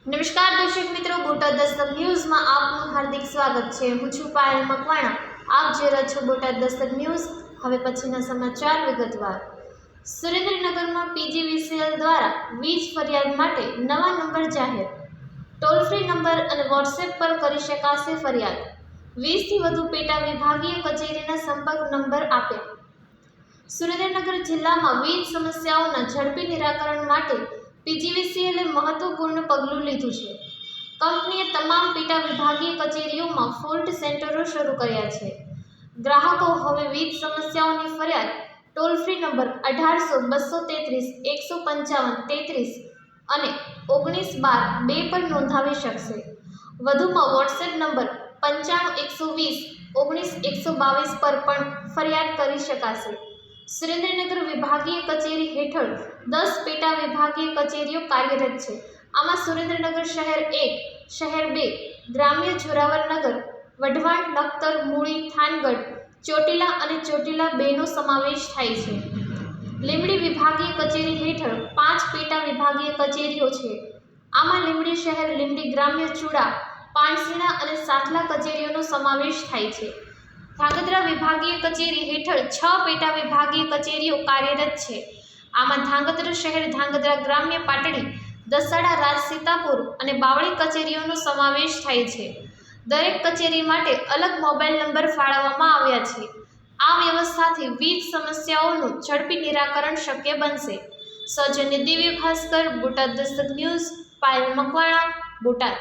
નમસ્કાર દર્શક મિત્રો, બોટાદ દસ્તક ન્યૂઝમાં આપનું હાર્દિક સ્વાગત છે। હું છું પાયલ મકવાણા। આપ જોઈ રહ્યા છો બોટાદ દસ્તક ન્યૂઝ। હવે પછીના સમાચાર વિગતવાર। સુરેન્દ્રનગરમાં પીજીવીસીએલ દ્વારા વીજ ફરિયાદ માટે નવા નંબર જાહેર। ટોલ ફ્રી નંબર અને વોટ્સએપ પર કરી શકાશે ફરિયાદ। 20 થી વધુ પેટા વિભાગીય કચેરીના સંપર્ક નંબર આપ્યા। સુરેન્દ્રનગર જિલ્લામાં વીજ સમસ્યાઓના ઝડપી નિરાકરણ માટે પીજીવીસીએલે મહત્વપૂર્ણ પગલું લીધું છે। કંપનીએ તમામ પેટા વિભાગીય કચેરીઓમાં ફોલ્ટ સેન્ટરો શરૂ કર્યા છે। ગ્રાહકો હવે વીજ સમસ્યાઓની ફરિયાદ ટોલ ફ્રી નંબર 1800-233-155-33 અને 1912-2 પર નોંધાવી શકશે। વધુમાં વોટ્સએપ નંબર 95-120-19-122 પર પણ ફરિયાદ કરી શકાશે। સુરેન્દ્રનગર વિભાગીય કચેરી હેઠળ 10 પેટા વિભાગીય કચેરીઓ કાર્યરત છે। આમાં સુરેન્દ્રનગર શહેર 1, શહેર 2, ગ્રામ્ય જોરાવરનગર, વઢવાણ, લખતર, મૂળી, થાનગઢ, ચોટીલા અને ચોટીલા 2 નો સમાવેશ થાય છે। લીંબડી વિભાગીય કચેરી હેઠળ 5 પેટા વિભાગીય કચેરીઓ છે। આમાં લીંબડી શહેર, લીંબડી ગ્રામ્ય, ચુડા, પાણસીણા અને સાથલા કચેરીઓનો સમાવેશ થાય છે। ધ્રાંગધ્રા વિભાગીય કચેરી હેઠળ 6 પેટા વિભાગીય કચેરીઓ કાર્યરત છે। આમાં ધ્રાંગધ્રા શહેર, ધ્રાંગધ્રા ગ્રામ્ય, પાટડી, દસાડા, રાજ સીતાપુર અને બાવળી કચેરીઓનો સમાવેશ થાય છે। દરેક કચેરી માટે અલગ મોબાઈલ નંબર ફાળવવામાં આવ્યા છે। આ વ્યવસ્થાથી વીજ સમસ્યાઓનું ઝડપી નિરાકરણ શક્ય બનશે। સૌજન્ય દિવ્ય ભાસ્કર, બોટાદ દસ્તક ન્યૂઝ, પાયલ મકવાણા, બોટાદ।